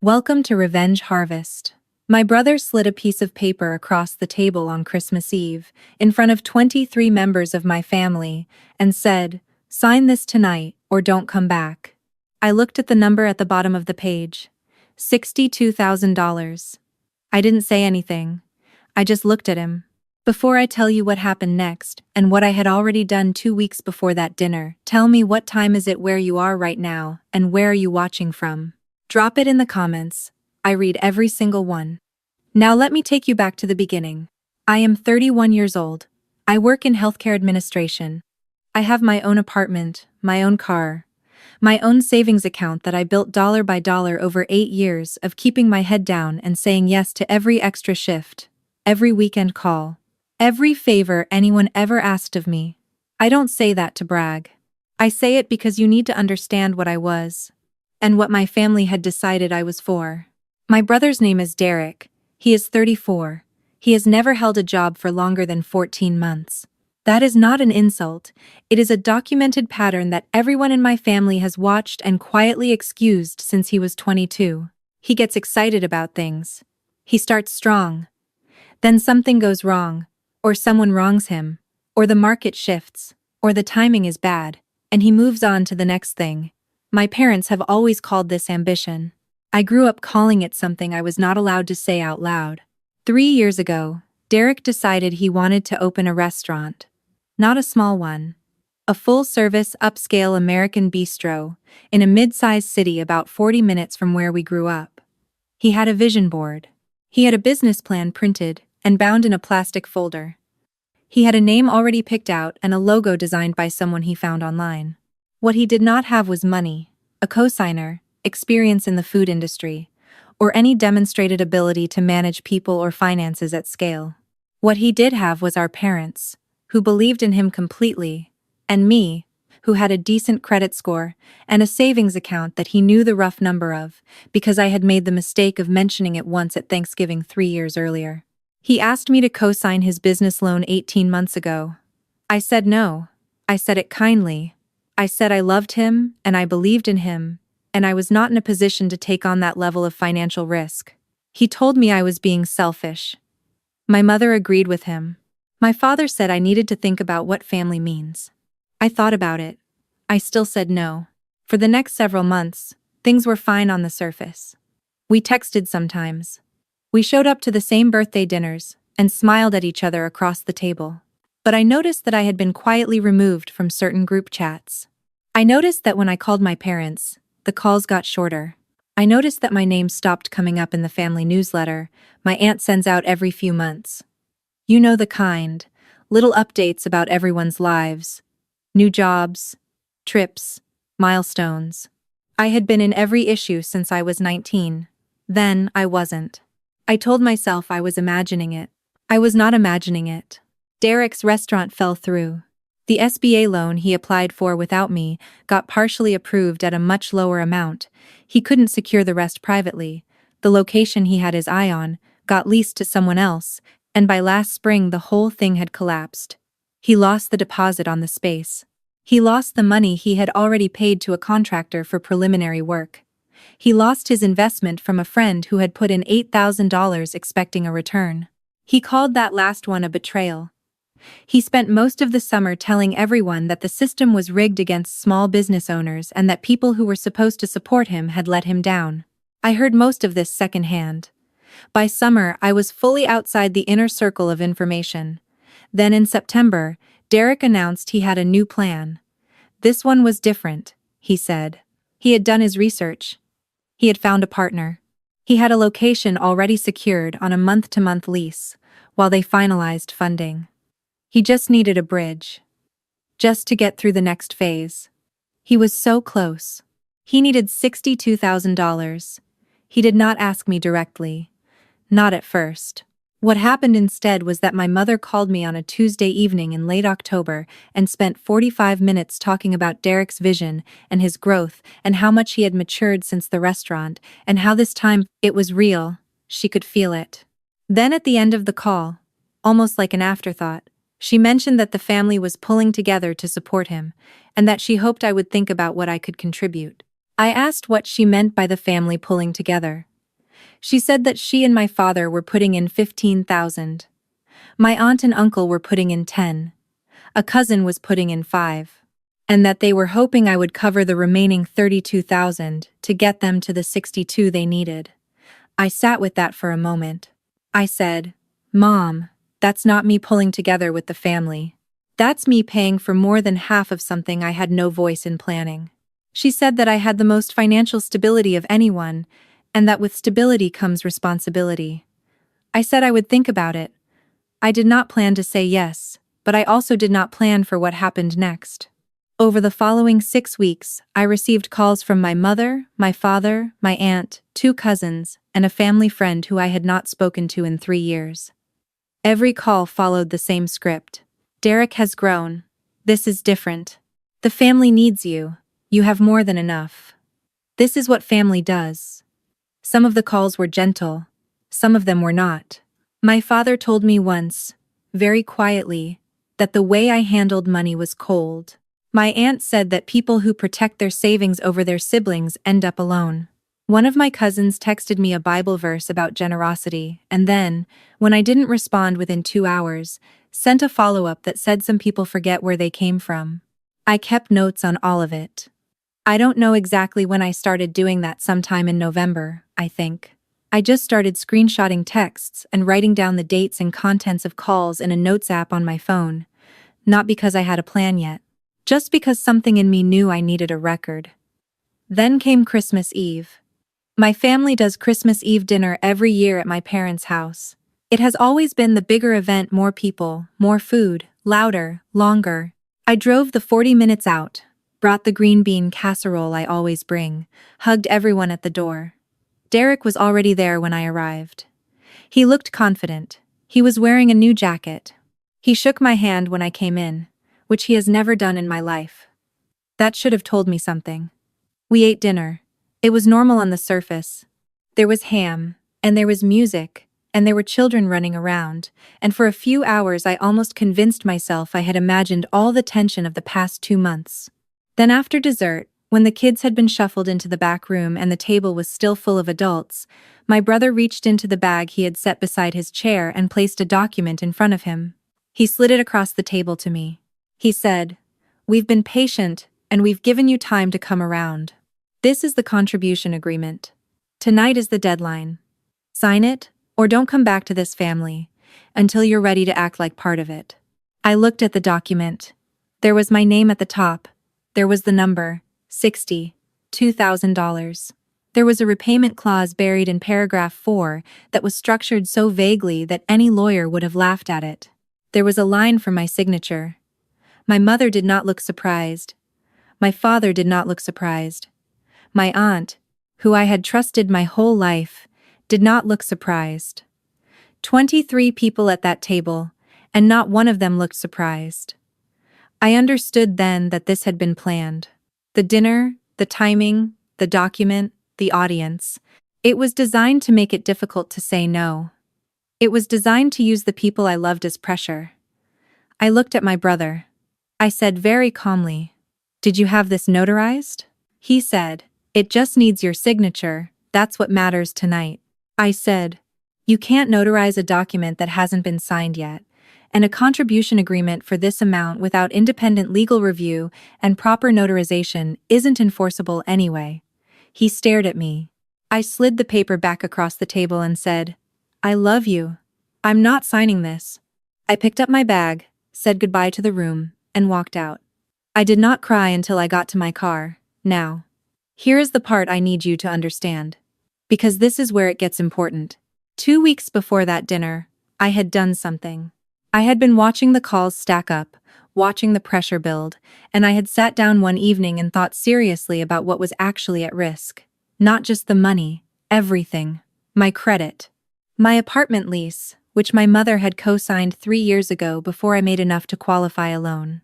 Welcome to Revenge Harvest. My brother slid a piece of paper across the table on Christmas Eve, in front of 23 members of my family, and said, "Sign this tonight, or don't come back." I looked at the number at the bottom of the page. $62,000. I didn't say anything. I just looked at him. Before I tell you what happened next, and what I had already done 2 weeks before that dinner, tell me what time is it where you are right now, and where are you watching from? Drop it in the comments. I read every single one. Now let me take you back to the beginning. I am 31 years old. I work in healthcare administration. I have my own apartment, my own car, my own savings account that I built dollar by dollar over 8 years of keeping my head down and saying yes to every extra shift, every weekend call, every favor anyone ever asked of me. I don't say that to brag. I say it because you need to understand what I was, and what my family had decided I was for. My brother's name is Derek. He is 34. He has never held a job for longer than 14 months. That is not an insult. It is a documented pattern that everyone in my family has watched and quietly excused since he was 22. He gets excited about things. He starts strong. Then something goes wrong, or someone wrongs him, or the market shifts, or the timing is bad, and he moves on to the next thing. My parents have always called this ambition. I grew up calling it something I was not allowed to say out loud. 3 years ago, Derek decided he wanted to open a restaurant. Not a small one. A full-service, upscale American bistro in a mid-sized city about 40 minutes from where we grew up. He had a vision board. He had a business plan printed and bound in a plastic folder. He had a name already picked out and a logo designed by someone he found online. What he did not have was money, a cosigner, experience in the food industry, or any demonstrated ability to manage people or finances at scale. What he did have was our parents, who believed in him completely, and me, who had a decent credit score and a savings account that he knew the rough number of, because I had made the mistake of mentioning it once at Thanksgiving 3 years earlier. He asked me to co-sign his business loan 18 months ago. I said no. I said it kindly. I said I loved him, and I believed in him, and I was not in a position to take on that level of financial risk. He told me I was being selfish. My mother agreed with him. My father said I needed to think about what family means. I thought about it. I still said no. For the next several months, things were fine on the surface. We texted sometimes. We showed up to the same birthday dinners and smiled at each other across the table. But I noticed that I had been quietly removed from certain group chats. I noticed that when I called my parents, the calls got shorter. I noticed that my name stopped coming up in the family newsletter my aunt sends out every few months. You know the kind, little updates about everyone's lives, new jobs, trips, milestones. I had been in every issue since I was 19. Then I wasn't. I told myself I was imagining it. I was not imagining it. Derek's restaurant fell through. The SBA loan he applied for without me got partially approved at a much lower amount. He couldn't secure the rest privately. The location he had his eye on got leased to someone else, and by last spring the whole thing had collapsed. He lost the deposit on the space. He lost the money he had already paid to a contractor for preliminary work. He lost his investment from a friend who had put in $8,000 expecting a return. He called that last one a betrayal. He spent most of the summer telling everyone that the system was rigged against small business owners and that people who were supposed to support him had let him down. I heard most of this secondhand. By summer, I was fully outside the inner circle of information. Then in September, Derek announced he had a new plan. This one was different, he said. He had done his research. He had found a partner. He had a location already secured on a month-to-month lease, while they finalized funding. He just needed a bridge. Just to get through the next phase. He was so close. He needed $62,000. He did not ask me directly. Not at first. What happened instead was that my mother called me on a Tuesday evening in late October and spent 45 minutes talking about Derek's vision and his growth and how much he had matured since the restaurant and how this time it was real. She could feel it. Then at the end of the call, almost like an afterthought, she mentioned that the family was pulling together to support him and that she hoped I would think about what I could contribute. I asked what she meant by the family pulling together. She said that she and my father were putting in 15,000. My aunt and uncle were putting in 10. A cousin was putting in 5. And that they were hoping I would cover the remaining 32,000 to get them to the 62 they needed. I sat with that for a moment. I said, "Mom, that's not me pulling together with the family. That's me paying for more than half of something I had no voice in planning." She said that I had the most financial stability of anyone, and that with stability comes responsibility. I said I would think about it. I did not plan to say yes, but I also did not plan for what happened next. Over the following 6 weeks, I received calls from my mother, my father, my aunt, 2 cousins, and a family friend who I had not spoken to in 3 years. Every call followed the same script. "Derek has grown. This is different. The family needs you. You have more than enough." This is what family does. Some of the calls were gentle. Some of them were not. My father told me once, very quietly, that the way I handled money was cold. My aunt said that people who protect their savings over their siblings end up alone. One of my cousins texted me a Bible verse about generosity, and then, when I didn't respond within 2 hours, sent a follow-up that said some people forget where they came from. I kept notes on all of it. I don't know exactly when I started doing that, sometime in November, I think. I just started screenshotting texts and writing down the dates and contents of calls in a notes app on my phone, not because I had a plan yet. Just because something in me knew I needed a record. Then came Christmas Eve. My family does Christmas Eve dinner every year at my parents' house. It has always been the bigger event, more people, more food, louder, longer. I drove the 40 minutes out, brought the green bean casserole I always bring, hugged everyone at the door. Derek was already there when I arrived. He looked confident. He was wearing a new jacket. He shook my hand when I came in, which he has never done in my life. That should have told me something. We ate dinner. It was normal on the surface. There was ham, and there was music, and there were children running around, and for a few hours I almost convinced myself I had imagined all the tension of the past 2 months. Then after dessert, when the kids had been shuffled into the back room and the table was still full of adults, my brother reached into the bag he had set beside his chair and placed a document in front of him. He slid it across the table to me. He said, "We've been patient, and we've given you time to come around. This is the contribution agreement. Tonight is the deadline. Sign it, or don't come back to this family, until you're ready to act like part of it." I looked at the document. There was my name at the top. There was the number, 60, $2,000. There was a repayment clause buried in paragraph 4 that was structured so vaguely that any lawyer would have laughed at it. There was a line for my signature. My mother did not look surprised. My father did not look surprised. My aunt, who I had trusted my whole life, did not look surprised. 23 people at that table, and not one of them looked surprised. I understood then that this had been planned. The dinner, the timing, the document, the audience. It was designed to make it difficult to say no. It was designed to use the people I loved as pressure. I looked at my brother. I said very calmly, "Did you have this notarized?" He said, "It just needs your signature, that's what matters tonight." I said, "You can't notarize a document that hasn't been signed yet, and a contribution agreement for this amount without independent legal review and proper notarization isn't enforceable anyway." He stared at me. I slid the paper back across the table and said, "I love you. I'm not signing this." I picked up my bag, said goodbye to the room, and walked out. I did not cry until I got to my car. Now, here is the part I need you to understand. Because this is where it gets important. 2 weeks before that dinner, I had done something. I had been watching the calls stack up, watching the pressure build, and I had sat down one evening and thought seriously about what was actually at risk. Not just the money, everything. My credit. My apartment lease, which my mother had co-signed 3 years ago before I made enough to qualify a loan.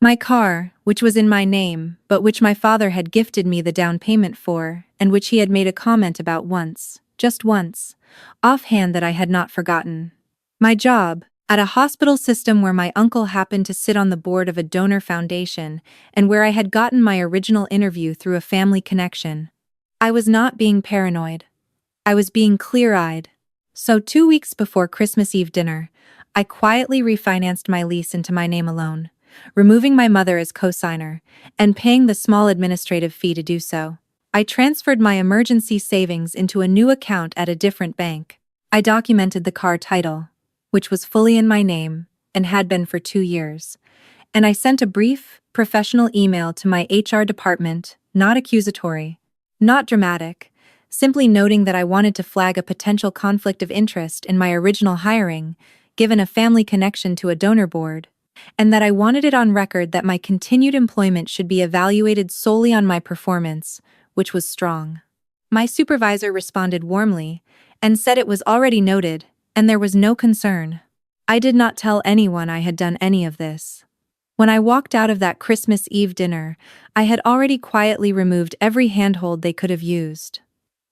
My car, which was in my name, but which my father had gifted me the down payment for, and which he had made a comment about once, just once, offhand, that I had not forgotten. My job, at a hospital system where my uncle happened to sit on the board of a donor foundation, and where I had gotten my original interview through a family connection. I was not being paranoid. I was being clear-eyed. So 2 weeks before Christmas Eve dinner, I quietly refinanced my lease into my name alone, removing my mother as co-signer, and paying the small administrative fee to do so. I transferred my emergency savings into a new account at a different bank. I documented the car title, which was fully in my name and had been for 2 years, and I sent a brief, professional email to my HR department, not accusatory, not dramatic, simply noting that I wanted to flag a potential conflict of interest in my original hiring, given a family connection to a donor board, and that I wanted it on record that my continued employment should be evaluated solely on my performance, which was strong. My supervisor responded warmly and said it was already noted and there was no concern. I did not tell anyone I had done any of this. When I walked out of that Christmas Eve dinner, I had already quietly removed every handhold they could have used.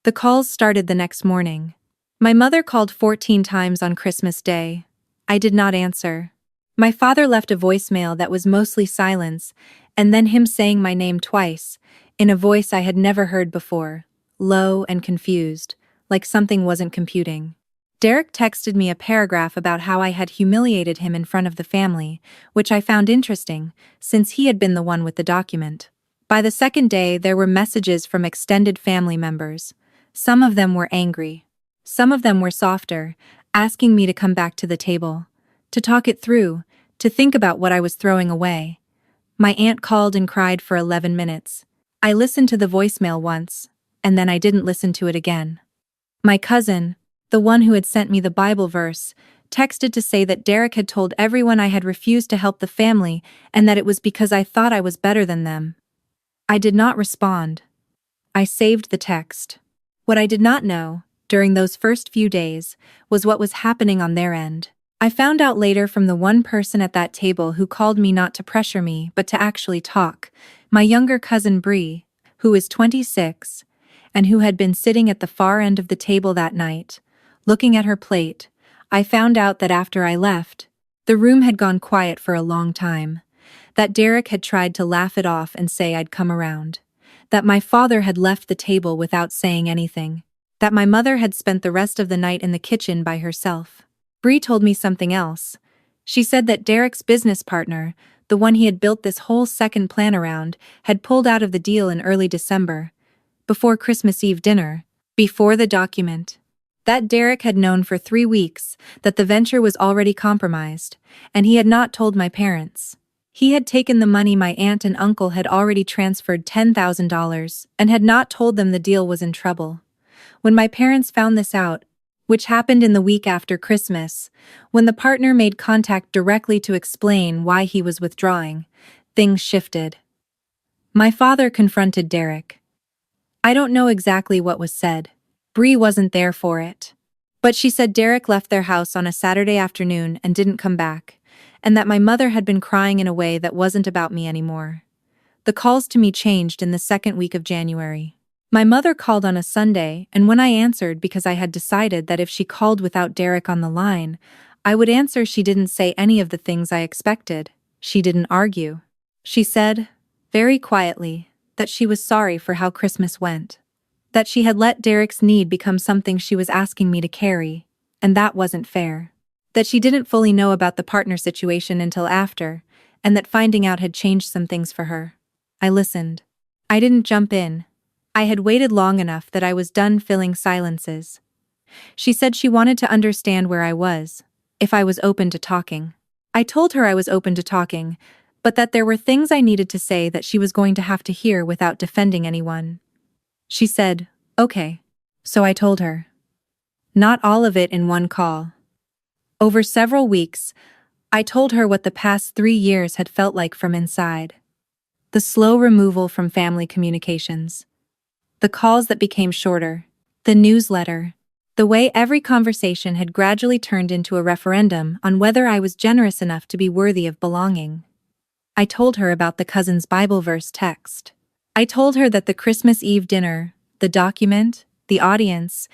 The calls started the next morning. My mother called 14 times on Christmas Day. I did not answer. My father left a voicemail that was mostly silence, and then him saying my name twice, in a voice I had never heard before, low and confused, like something wasn't computing. Derek texted me a paragraph about how I had humiliated him in front of the family, which I found interesting, since he had been the one with the document. By the second day, there were messages from extended family members. Some of them were angry. Some of them were softer, asking me to come back to the table, to talk it through, to think about what I was throwing away. My aunt called and cried for 11 minutes. I listened to the voicemail once, and then I didn't listen to it again. My cousin, the one who had sent me the Bible verse, texted to say that Derek had told everyone I had refused to help the family and that it was because I thought I was better than them. I did not respond. I saved the text. What I did not know, during those first few days, was what was happening on their end. I found out later from the one person at that table who called me not to pressure me but to actually talk, my younger cousin Bree, who is 26, and who had been sitting at the far end of the table that night, looking at her plate. I found out that after I left, the room had gone quiet for a long time, that Derek had tried to laugh it off and say I'd come around, that my father had left the table without saying anything, that my mother had spent the rest of the night in the kitchen by herself. Bree told me something else. She said that Derek's business partner, the one he had built this whole second plan around, had pulled out of the deal in early December, before Christmas Eve dinner, before the document. That Derek had known for 3 weeks that the venture was already compromised, and he had not told my parents. He had taken the money my aunt and uncle had already transferred $10,000 and had not told them the deal was in trouble. When my parents found this out, which happened in the week after Christmas, when the partner made contact directly to explain why he was withdrawing, things shifted. My father confronted Derek. I don't know exactly what was said. Bree wasn't there for it. But she said Derek left their house on a Saturday afternoon and didn't come back, and that my mother had been crying in a way that wasn't about me anymore. The calls to me changed in the second week of January. My mother called on a Sunday, and when I answered because I had decided that if she called without Derek on the line, I would answer, she didn't say any of the things I expected. She didn't argue. She said, very quietly, that she was sorry for how Christmas went. That she had let Derek's need become something she was asking me to carry, and that wasn't fair. That she didn't fully know about the partner situation until after, and that finding out had changed some things for her. I listened. I didn't jump in. I had waited long enough that I was done filling silences. She said she wanted to understand where I was, if I was open to talking. I told her I was open to talking, but that there were things I needed to say that she was going to have to hear without defending anyone. She said, okay. So I told her. Not all of it in one call. Over several weeks, I told her what the past 3 years had felt like from inside. The slow removal from family communications. The calls that became shorter. The newsletter. The way every conversation had gradually turned into a referendum on whether I was generous enough to be worthy of belonging. I told her about the cousin's Bible verse text. I told her that the Christmas Eve dinner, the document, the audience,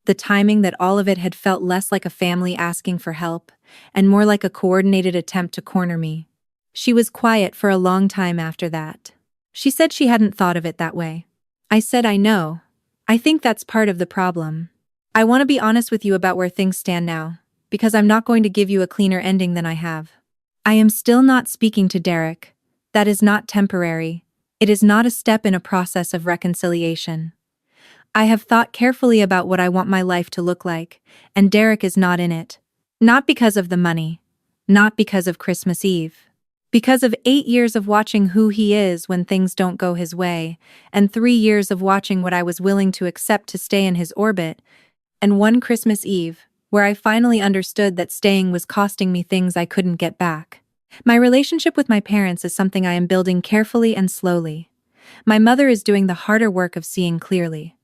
the timing, that all of it had felt less like a family asking for help and more like a coordinated attempt to corner me. She was quiet for a long time after that. She said she hadn't thought of it that way. I said, I know. I think that's part of the problem. I want to be honest with you about where things stand now, because I'm not going to give you a cleaner ending than I have. I am still not speaking to Derek. That is not temporary. It is not a step in a process of reconciliation. I have thought carefully about what I want my life to look like, and Derek is not in it. Not because of the money. Not because of Christmas Eve. Because of 8 years of watching who he is when things don't go his way, and 3 years of watching what I was willing to accept to stay in his orbit, and one Christmas Eve, where I finally understood that staying was costing me things I couldn't get back. My relationship with my parents is something I am building carefully and slowly. My mother is doing the harder work of seeing clearly.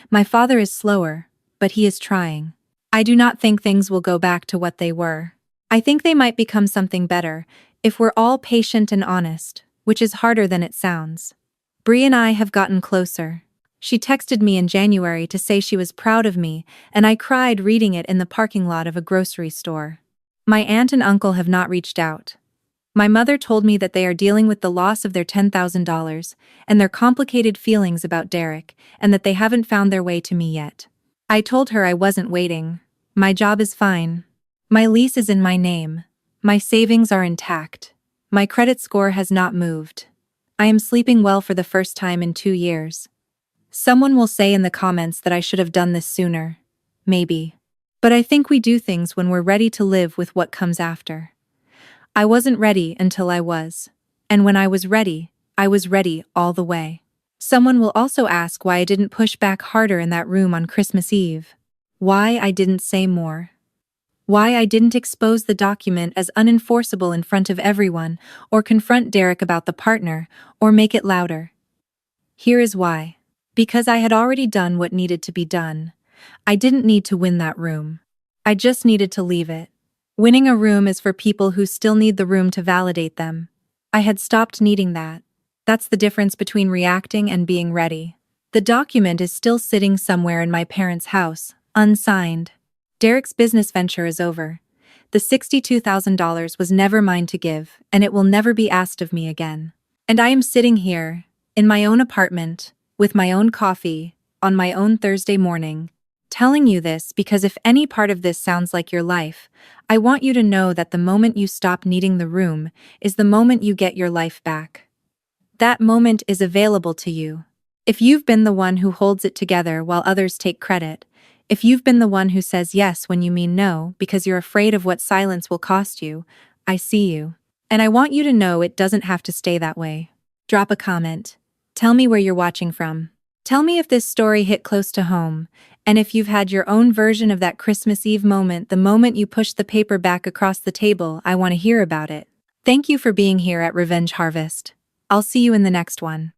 My father is slower, but he is trying. I do not think things will go back to what they were. I think they might become something better, if we're all patient and honest, which is harder than it sounds. Bree and I have gotten closer. She texted me in January to say she was proud of me, and I cried reading it in the parking lot of a grocery store. My aunt and uncle have not reached out. My mother told me that they are dealing with the loss of their $10,000 and their complicated feelings about Derek, and that they haven't found their way to me yet. I told her I wasn't waiting. My job is fine. My lease is in my name. My savings are intact. My credit score has not moved. I am sleeping well for the first time in 2 years. Someone will say in the comments that I should have done this sooner. Maybe. But I think we do things when we're ready to live with what comes after. I wasn't ready until I was. And when I was ready all the way. Someone will also ask why I didn't push back harder in that room on Christmas Eve. Why I didn't say more. Why I didn't expose the document as unenforceable in front of everyone, or confront Derek about the partner, or make it louder. Here is why. Because I had already done what needed to be done. I didn't need to win that room. I just needed to leave it. Winning a room is for people who still need the room to validate them. I had stopped needing that. That's the difference between reacting and being ready. The document is still sitting somewhere in my parents' house, unsigned. Derek's business venture is over. The $62,000 was never mine to give, and it will never be asked of me again. And I am sitting here, in my own apartment, with my own coffee, on my own Thursday morning, telling you this because if any part of this sounds like your life, I want you to know that the moment you stop needing the room is the moment you get your life back. That moment is available to you. If you've been the one who holds it together while others take credit, if you've been the one who says yes when you mean no because you're afraid of what silence will cost you, I see you. And I want you to know it doesn't have to stay that way. Drop a comment. Tell me where you're watching from. Tell me if this story hit close to home, and if you've had your own version of that Christmas Eve moment, the moment you pushed the paper back across the table. I want to hear about it. Thank you for being here at Revenge Harvest. I'll see you in the next one.